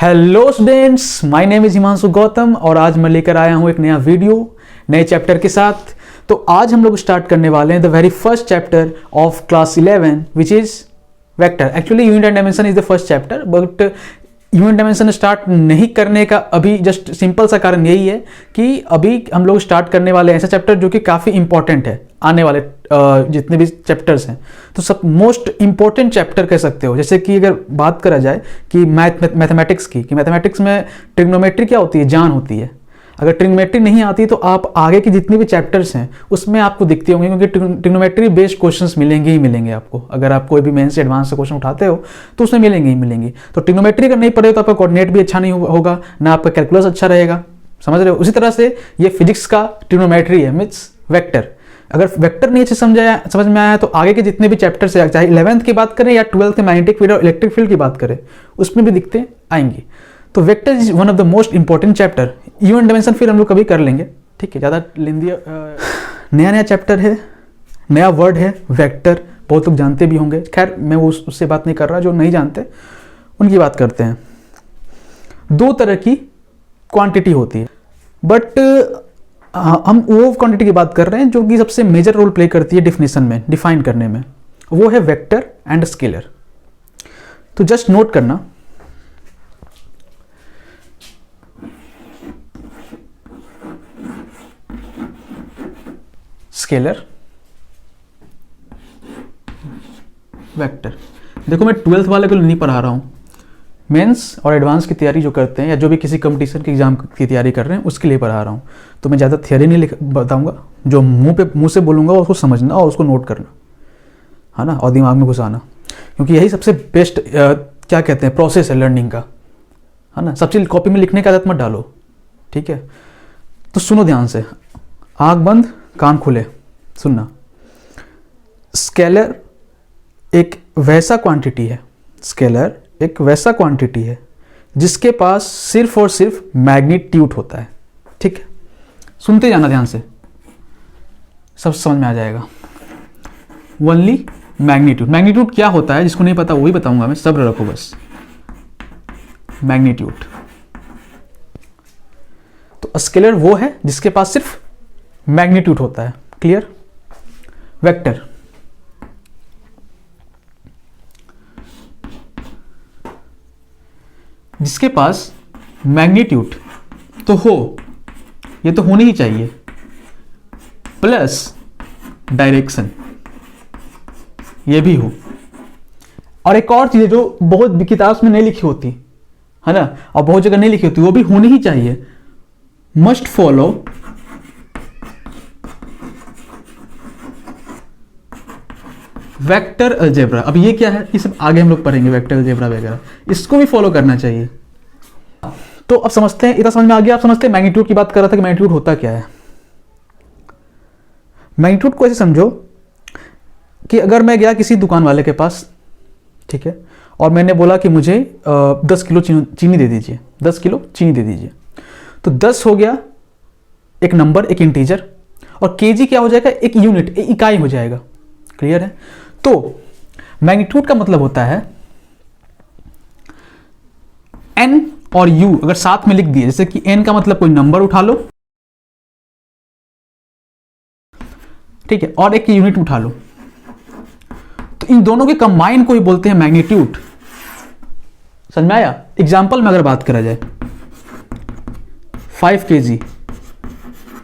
Hello students, my name is Himanshu Gautam और आज मैं लेकर आया हूं एक नया वीडियो नए चैप्टर के साथ। तो आज हम लोग स्टार्ट करने वाले हैं the very first chapter of class 11 which is vector. Actually unit and dimension is the first chapter, but unit dimension start नहीं करने का अभी जस्ट सिंपल सा कारण यही है कि अभी हम लोग स्टार्ट करने वाले ऐसा चैप्टर जो कि काफ़ी इंपॉर्टेंट है आने वाले जितने भी चैप्टर्स हैं। तो सब मोस्ट इंपॉर्टेंट चैप्टर कह सकते हो। जैसे कि अगर बात करा जाए कि मैथमेटिक्स की, कि मैथमेटिक्स में ट्रिग्नोमेट्री क्या होती है, जान होती है। अगर ट्रिग्नोमेट्री नहीं आती तो आप आगे की जितनी भी चैप्टर्स हैं उसमें आपको दिखते होंगे, क्योंकि ट्रिग्नोमेट्री बेस्ड क्वेश्चंस मिलेंगे ही मिलेंगे आपको। अगर आप कोई भी मेन से एडवांस से क्वेश्चन उठाते हो तो उसमें मिलेंगे ही मिलेंगे। तो ट्रिग्नोमेट्री अगर नहीं पढ़े तो आपका कोऑर्डिनेट भी अच्छा नहीं होगा, ना आपका कैलकुलस अच्छा रहेगा, समझ रहे हो। उसी तरह से ये फिजिक्स का ट्रिग्नोमेट्री है, मीन्स वेक्टर। अगर वेक्टर नहीं अच्छे समझ में आया तो आगे के जितने भी चैप्टर्स है, चाहे 11th की बात करें या 12th के मैग्नेटिक फील्ड और इलेक्ट्रिक फील्ड की बात करें, उसमें भी दिखते आएंगे। तो vector is one of the most important chapter. Unit dimension फिर हम लोग कभी कर लेंगे, ठीक है, ज़्यादा लेंदी। नया चैप्टर है, नया वर्ड है वेक्टर, बहुत लोग जानते भी होंगे। खैर मैं उससे बात नहीं कर रहा, जो नहीं जानते उनकी बात करते हैं। दो तरह की क्वांटिटी होती है, बट हम वो क्वांटिटी की बात कर रहे हैं जो कि सबसे मेजर रोल प्ले करती है डिफिनेशन में, डिफाइन करने में। वो है वेक्टर एंड स्केलर। तो जस्ट नोट करना, स्केलर, वेक्टर। देखो मैं 12th वाले को नहीं पढ़ा रहा हूं, मेंस और एडवांस की तैयारी जो करते हैं या जो भी किसी कंपटीशन के एग्जाम की तैयारी कर रहे हैं उसके लिए पढ़ा रहा हूं। तो मैं ज़्यादा थियरी नहीं बताऊंगा, जो मुंह से बोलूंगा उसको समझना और उसको नोट करना, है ना, और दिमाग में घुसाना, क्योंकि यही सबसे बेस्ट क्या कहते हैं प्रोसेस है लर्निंग का, है ना। सब चीज़ कॉपी में लिखने की आदत मत डालो, ठीक है। तो सुनो ध्यान से, आँख बंद कान खुले सुनना। स्केलर एक वैसा क्वांटिटी है, स्केलर एक वैसा क्वांटिटी है जिसके पास सिर्फ और सिर्फ मैग्नीट्यूड होता है, ठीक है। सुनते जाना ध्यान से, सब समझ में आ जाएगा। Only magnitude. मैग्नीट्यूड क्या होता है, जिसको नहीं पता वही बताऊंगा मैं, सब्र रखो बस। मैग्नीट्यूड तो स्केलर वो है जिसके पास सिर्फ मैग्नीट्यूड होता है, क्लियर। वेक्टर जिसके पास मैग्नीट्यूड तो हो, ये तो होनी ही चाहिए, प्लस डायरेक्शन ये भी हो। और एक और चीज है जो बहुत किताब में नहीं लिखी होती है ना, और बहुत जगह नहीं लिखी होती, वो भी होनी ही चाहिए। Must follow vector algebra. अब ये क्या है, ये सब आगे हम लोग पढ़ेंगे, वेक्टर अलजेब्रा वगैरह, इसको भी फॉलो करना चाहिए। तो अब समझते हैं, इतना समझ में आ गया। आप समझते हैं मैग्नीट्यूड की बात कर रहा था कि मैग्नीट्यूड होता क्या है। मैग्नीट्यूड को ऐसे समझो कि अगर मैं गया किसी दुकान वाले के पास, ठीक है, और मैंने बोला कि मुझे 10 किलो चीनी दे दीजिए, 10 किलो चीनी दे दीजिए, तो 10 हो गया एक नंबर, एक इंटीजर, और केजी क्या हो जाएगा, एक यूनिट, एक इकाई हो जाएगा, क्लियर है। तो मैग्नीट्यूड का मतलब होता है n और u अगर साथ में लिख दिए, जैसे कि n का मतलब कोई नंबर उठा लो, ठीक है, और एक यूनिट उठा लो, तो इन दोनों के कंबाइन को ही बोलते हैं मैग्नीट्यूड। समझ में आया। एग्जाम्पल में अगर बात करा जाए, 5 kg,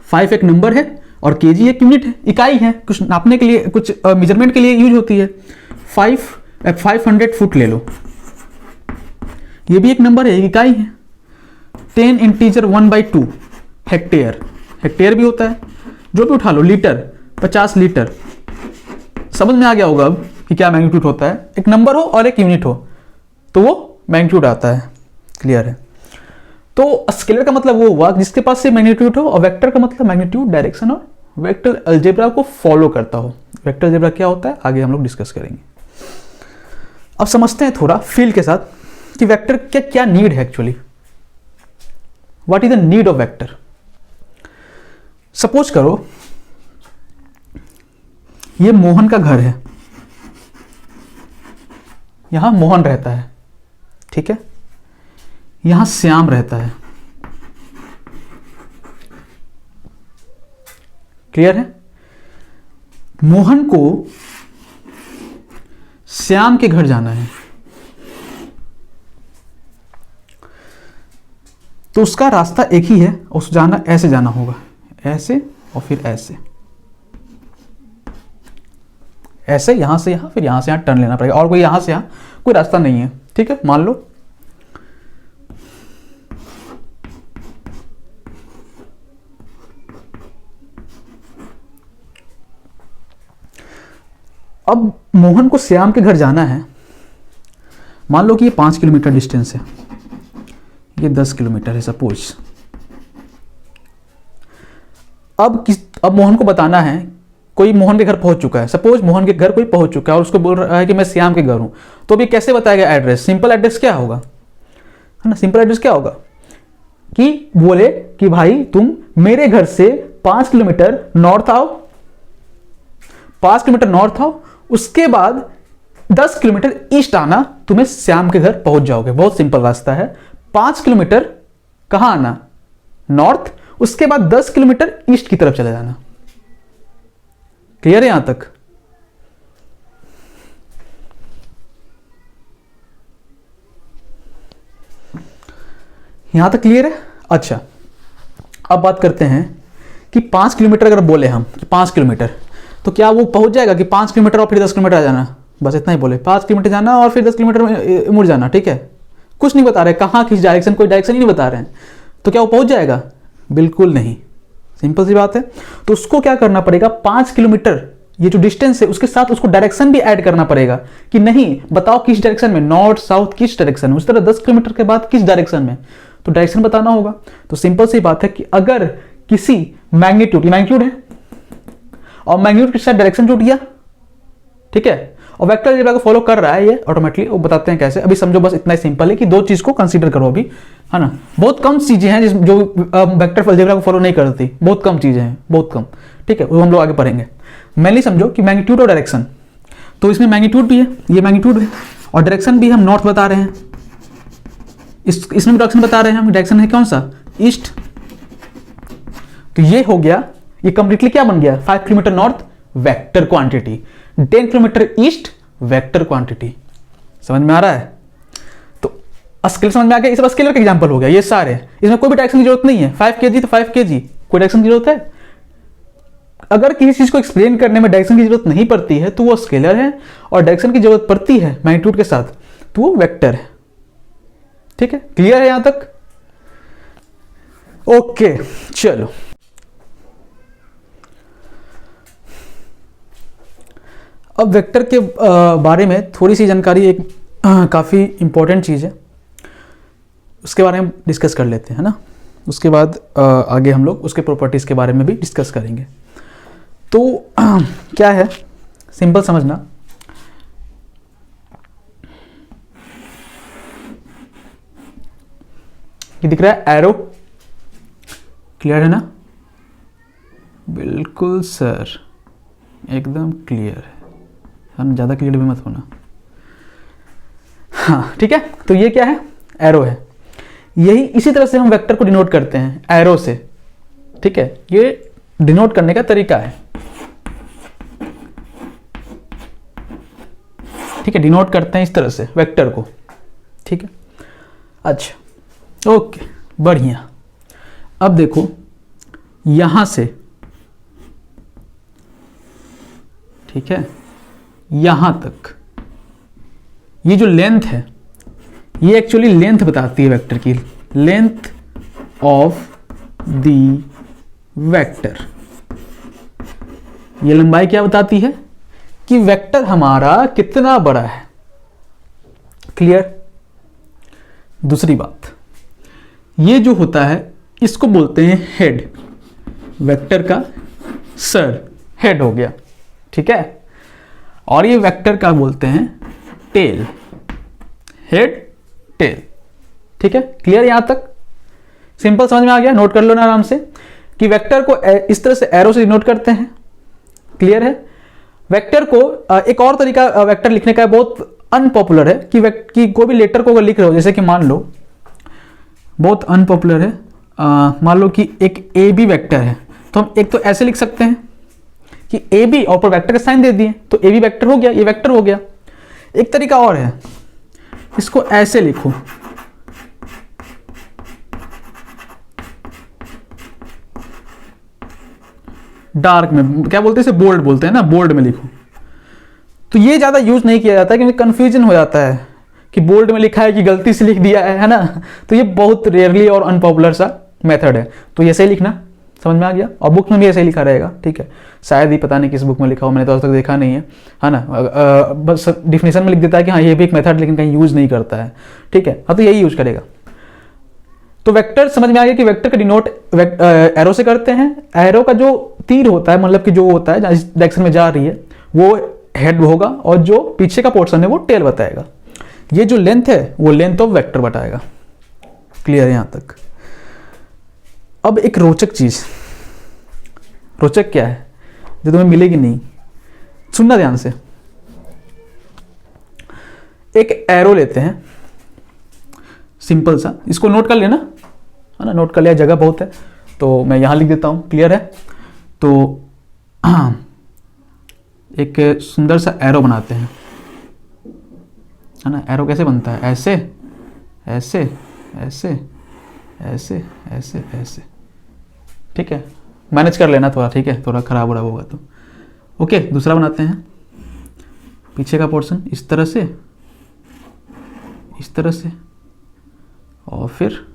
5 एक नंबर है और केजी एक यूनिट है, इकाई है, कुछ नापने के लिए, कुछ मेजरमेंट के लिए यूज होती है। 500 फुट ले लो, ये भी एक नंबर है, एक इकाई है। 10 इंटीजर 1/2 हेक्टेयर, हेक्टेयर भी होता है, जो भी उठा लो, लीटर 50 लीटर। समझ में आ गया होगा अब कि क्या मैग्नीट्यूड होता है। एक नंबर हो और एक यूनिट हो तो वो मैग्नीट्यूड आता है, क्लियर है। तो स्केलर का मतलब वो हुआ जिसके पास से मैग्नीट्यूड हो, और वेक्टर का मतलब मैग्नीट्यूड, डायरेक्शन और वेक्टर अलजेब्रा को फॉलो करता हो। वेक्टर अलजेब्रा क्या होता है आगे हम लोग डिस्कस करेंगे। अब समझते हैं थोड़ा फील के साथ कि वेक्टर क्या क्या नीड है actually, what is the need of vector. Suppose करो ये मोहन का घर है, यहां मोहन रहता है, ठीक है। यहां श्याम रहता है। क्लियर है? मोहन को श्याम के घर जाना है, तो उसका रास्ता एक ही है, उस जाना ऐसे जाना होगा, ऐसे और फिर ऐसे, ऐसे यहां से यहां, फिर यहां से यहां टर्न लेना पड़ेगा, और कोई यहां से यहां कोई रास्ता नहीं है। ठीक है, मान लो अब मोहन को श्याम के घर जाना है। मान लो कि ये 5 किलोमीटर डिस्टेंस है, ये 10 किलोमीटर है सपोज। अब मोहन को बताना है, कोई मोहन के घर पहुंच चुका है, सपोज मोहन के घर कोई पहुंच चुका है और उसको बोल रहा है कि मैं श्याम के घर हूं, तो अभी कैसे बताएगा एड्रेस? सिंपल एड्रेस क्या होगा, है ना? सिंपल एड्रेस क्या होगा कि बोले कि भाई तुम मेरे घर से 5 किलोमीटर नॉर्थ आओ, 5 किलोमीटर नॉर्थ आओ, उसके बाद 10 किलोमीटर ईस्ट आना, तुम्हें श्याम के घर पहुंच जाओगे। बहुत सिंपल रास्ता है। 5 किलोमीटर कहां आना? नॉर्थ, उसके बाद 10 किलोमीटर ईस्ट की तरफ चले जाना। क्लियर है यहां तक? यहां तक क्लियर है? अच्छा, अब बात करते हैं कि 5 किलोमीटर अगर बोले हम कि 5 किलोमीटर, तो क्या वो पहुंच जाएगा कि 5 किलोमीटर और फिर 10 किलोमीटर आ जाना? बस इतना ही बोले, 5 किलोमीटर जाना और फिर 10 किलोमीटर में मुड़ जाना। ठीक है, कुछ नहीं बता रहे कहाँ, किस डायरेक्शन, कोई डायरेक्शन ही नहीं बता रहे हैं, तो क्या वो पहुंच जाएगा? बिल्कुल नहीं। सिंपल सी बात है। तो उसको क्या करना पड़ेगा? 5 किलोमीटर ये जो डिस्टेंस है उसके साथ उसको डायरेक्शन भी ऐड करना पड़ेगा कि नहीं बताओ किस डायरेक्शन में, नॉर्थ साउथ किस डायरेक्शन में, उस तरह 10 किलोमीटर के बाद किस डायरेक्शन में, तो डायरेक्शन बताना होगा। तो सिंपल सी बात है कि अगर किसी मैग्नीट्यूड है और मैग्नीट्यूड के साथ डायरेक्शन जुट गया, ठीक है, और वेक्टर अलजेब्रा को फॉलो कर रहा है ये ऑटोमेटिकली, वो बताते हैं कैसे। अभी समझो बस इतना ही सिंपल है कि दो चीज को कंसीडर करो अभी, है ना। बहुत कम चीजें हैं जो वेक्टर अलजेब्रा को फॉलो नहीं करती, बहुत कम चीजें हैं, बहुत कम। ठीक है, वो हम लोग आगे पढ़ेंगे। मेनली समझो कि मैग्नीट्यूड और डायरेक्शन, तो इसमें मैग्नीट्यूड भी है, ये मैग्नीट्यूड है, और डायरेक्शन भी हम नॉर्थ बता रहे हैं, इसमें डायरेक्शन बता रहे हैं हम। डायरेक्शन है कौन सा? ईस्ट। तो ये हो गया, ये कंप्लीटली क्या बन गया? 5 kilometre north vector quantity, 10 kilometre east vector quantity. समझ में आ रहा है? तो स्केलर समझ में आ गया। ये सब स्केलर का एग्जांपल हो गया, ये सारे, इसमें कोई भी डायरेक्शन की जरूरत नहीं है। 5 kg तो 5 kg, कोई डायरेक्शन की जरूरत है? अगर किसी चीज को एक्सप्लेन करने में डायरेक्शन की जरूरत नहीं पड़ती है तो वो स्केलर है, और डायरेक्शन की जरूरत पड़ती है मैग्नीट्यूड के साथ तो वो वेक्टर है। ठीक है, क्लियर है यहां तक? ओके, चलो अब वेक्टर के बारे में थोड़ी सी जानकारी, एक काफ़ी इंपॉर्टेंट चीज़ है, उसके बारे में डिस्कस कर लेते हैं ना। उसके बाद आगे हम लोग उसके प्रॉपर्टीज़ के बारे में भी डिस्कस करेंगे। तो क्या है, सिंपल समझना, ये दिख रहा है एरो, क्लियर है ना? बिल्कुल सर, एकदम क्लियर है, ज़्यादा क्लियर भी मत होना। हाँ ठीक है, तो ये क्या है? एरो है। यही इसी तरह से हम वेक्टर को डिनोट करते हैं, एरो से। ठीक है, ये डिनोट करने का तरीका है। ठीक है, डिनोट करते हैं इस तरह से वेक्टर को। ठीक है, अच्छा ओके, बढ़िया। अब देखो यहां से, ठीक है, यहां तक ये जो लेंथ है, ये एक्चुअली लेंथ बताती है वेक्टर की, लेंथ ऑफ द वेक्टर। ये लंबाई क्या बताती है कि वेक्टर हमारा कितना बड़ा है। क्लियर? दूसरी बात, ये जो होता है इसको बोलते हैं हेड, वेक्टर का सर, हेड हो गया। ठीक है, और ये वेक्टर का बोलते हैं टेल, हेड टेल। ठीक है, क्लियर यहां तक? सिंपल समझ में आ गया? नोट कर लो ना आराम से कि वेक्टर को इस तरह से एरो से डिनोट करते हैं। क्लियर है? वेक्टर को एक और तरीका वेक्टर लिखने का बहुत अनपॉपुलर है कि कोई भी लेटर को अगर लिख रहे हो, जैसे कि मान लो बहुत अनपॉपुलर है। मान लो कि एक ए बी वैक्टर है, तो हम एक तो ऐसे लिख सकते हैं कि ए बी और ऊपर वैक्टर का साइन दे दिए तो ए बी वैक्टर हो गया, ये वैक्टर हो गया। एक तरीका और है, इसको ऐसे लिखो, डार्क में क्या बोलते हैं इसे, बोल्ड बोलते हैं ना, बोल्ड में लिखो। तो ये ज़्यादा यूज नहीं किया जाता है क्योंकि कन्फ्यूजन हो जाता है कि बोल्ड में लिखा है कि गलती से लिख दिया है ना। तो ये बहुत रेयरली और अनपॉपुलर सा मेथड है। तो ये ऐसे ही लिखना, समझ में आ गया। और बुक में भी ऐसे ही लिखा रहेगा, ठीक है। शायद ही पता नहीं किस बुक में लिखा हो, मैंने तो आज तक देखा नहीं है ना। बस डिफिनेशन में लिख देता है कि हाँ ये भी एक मेथड, लेकिन कहीं यूज नहीं करता है, ठीक है। हाँ तो यही यूज करेगा। तो वेक्टर समझ में आ गया कि वेक्टर का डिनोट एरो से करते हैं। एरो का जो तीर होता है, मतलब कि जो होता है जिस डायरेक्शन में जा रही है वो हेड होगा, और जो पीछे का पोर्शन है वो टेल बताएगा। ये जो लेंथ है वो लेंथ ऑफ वेक्टर बताएगा। क्लियर है यहां तक। अब एक रोचक चीज, रोचक क्या है जो तुम्हें मिलेगी नहीं, सुनना ध्यान से। एक एरो लेते हैं सिंपल सा, इसको नोट कर लेना, है ना। नोट कर लिया, जगह बहुत है तो मैं यहां लिख देता हूं। क्लियर है। तो एक सुंदर सा एरो बनाते हैं, है ना। एरो कैसे बनता है, ऐसे ऐसे ऐसे ऐसे ऐसे ऐसे, ठीक है। मैनेज कर लेना थोड़ा, ठीक है, थोड़ा खराब हो होगा तो ओके। दूसरा बनाते हैं, पीछे का पोर्शन इस तरह से, इस तरह से, और फिर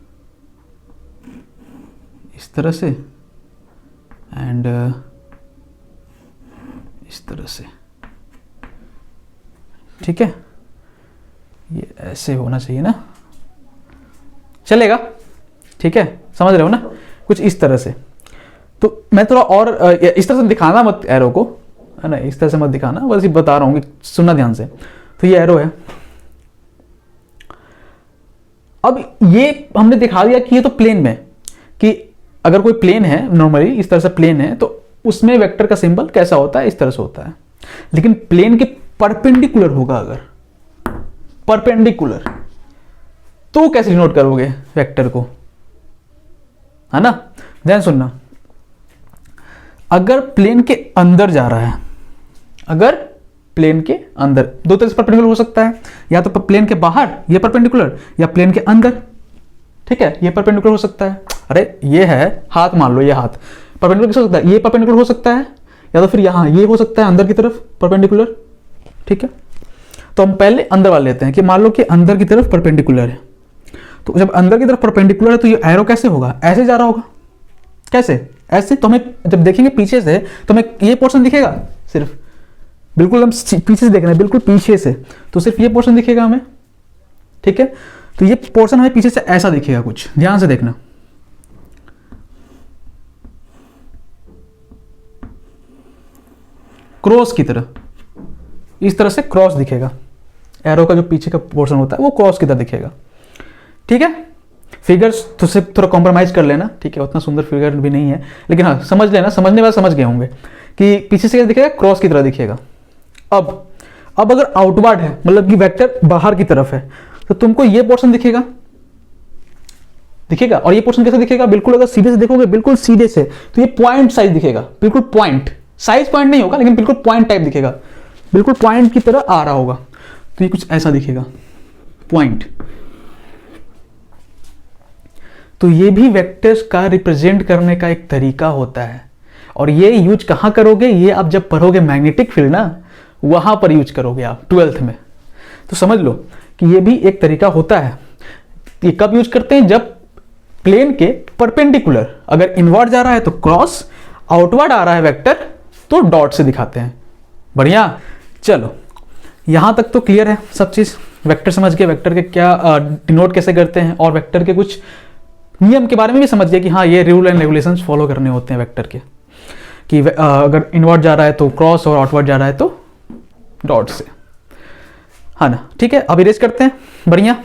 इस तरह से, एंड इस तरह से, ठीक है। ये ऐसे होना चाहिए ना, चलेगा, ठीक है। समझ रहे हो ना, कुछ इस तरह से। तो मैं थोड़ा और इस तरह से दिखाना मत एरो को, है ना, इस तरह से मत दिखाना, बस ये बता रहा हूं कि सुनना ध्यान से। तो ये एरो है। अब ये हमने दिखा दिया कि ये तो प्लेन में, कि अगर कोई प्लेन है नॉर्मली इस तरह से प्लेन है तो उसमें वेक्टर का सिंबल कैसा होता है, इस तरह से होता है। लेकिन प्लेन के परपेंडिकुलर होगा, अगर परपेंडिकुलर तो कैसे डिनोट करोगे वेक्टर को, है ना। ध्यान सुनना, अगर प्लेन के अंदर जा रहा है, अगर प्लेन के अंदर, दो तरह से परपेंडिकुलर हो सकता है, या तो प्लेन के बाहर ये परपेंडिकुलर, या प्लेन के अंदर, ठीक है, ये परपेंडिकुलर हो सकता है। अरे ये है हाथ, मान लो ये हाथ परपेंडिकुलर कैसे हो सकता है, ये परपेंडिकुलर हो सकता है, या तो फिर यहां ये हो सकता है अंदर की तरफ परपेंडिकुलर, ठीक है। तो हम पहले अंदर वाले लेते हैं कि मान लो कि अंदर की तरफ परपेंडिकुलर है। तो जब अंदर की तरफ परपेंडिकुलर है तो ये एरो कैसे होगा, ऐसे जा रहा होगा, कैसे, ऐसे। तो हमें जब देखेंगे पीछे से तो हमें ये पोर्शन दिखेगा, सिर्फ बिल्कुल हम पीछे से देख रहे हैं, बिल्कुल पीछे से, तो सिर्फ ये पोर्शन दिखेगा हमें, ठीक है। तो ये पोर्शन हमें पीछे से ऐसा दिखेगा, कुछ ध्यान से देखना। क्रॉस की तरह, इस तरह से क्रॉस दिखेगा। एरो का जो पीछे का पोर्शन होता है वो क्रॉस की तरह दिखेगा, ठीक है। फिगर्स तो सिर्फ थोड़ा कॉम्प्रोमाइज कर लेना, ठीक है, उतना सुंदर फिगर भी नहीं है, लेकिन हाँ समझ लेना, समझने वाले समझ गए होंगे कि पीछे से क्या दिखेगा, क्रॉस की तरह दिखेगा। अब अगर आउटवर्ड है, मतलब कि वेक्टर बाहर की तरफ है, तो तुमको ये पोर्शन दिखेगा, दिखेगा। और ये पोर्शन कैसे दिखेगा, बिल्कुल अगर सीधे से देखोगे, बिल्कुल सीधे से, तो ये पॉइंट साइज दिखेगा, बिल्कुल पॉइंट साइज, पॉइंट नहीं होगा लेकिन बिल्कुल पॉइंट टाइप दिखेगा, बिल्कुल पॉइंट की तरह आ रहा होगा। तो ये कुछ ऐसा दिखेगा, पॉइंट। तो ये भी वेक्टर्स का रिप्रेजेंट करने का एक तरीका होता है, और ये यूज कहां करोगे, ये आप जब पढ़ोगे मैग्नेटिक फील्ड ना, वहां पर यूज करोगे आप 12th में। तो समझ लो कि ये भी एक तरीका होता है। ये कब यूज करते हैं, जब प्लेन के परपेंडिकुलर, अगर इनवर्ड जा रहा है तो क्रॉस, आउटवर्ड आ रहा है वेक्टर तो डॉट से दिखाते हैं। बढ़िया, चलो यहां तक तो क्लियर है सब चीज। वेक्टर समझ गए, वेक्टर के क्या डिनोट कैसे करते हैं, और वेक्टर के कुछ नियम के बारे में भी समझ गए कि हाँ ये रूल एंड रेगुलेशंस फॉलो करने होते हैं वेक्टर के, कि अगर इनवर्ड जा रहा है तो क्रॉस और आउटवर्ड जा रहा है तो डॉट से, है ना। ठीक है, अब इरेज करते हैं। बढ़िया।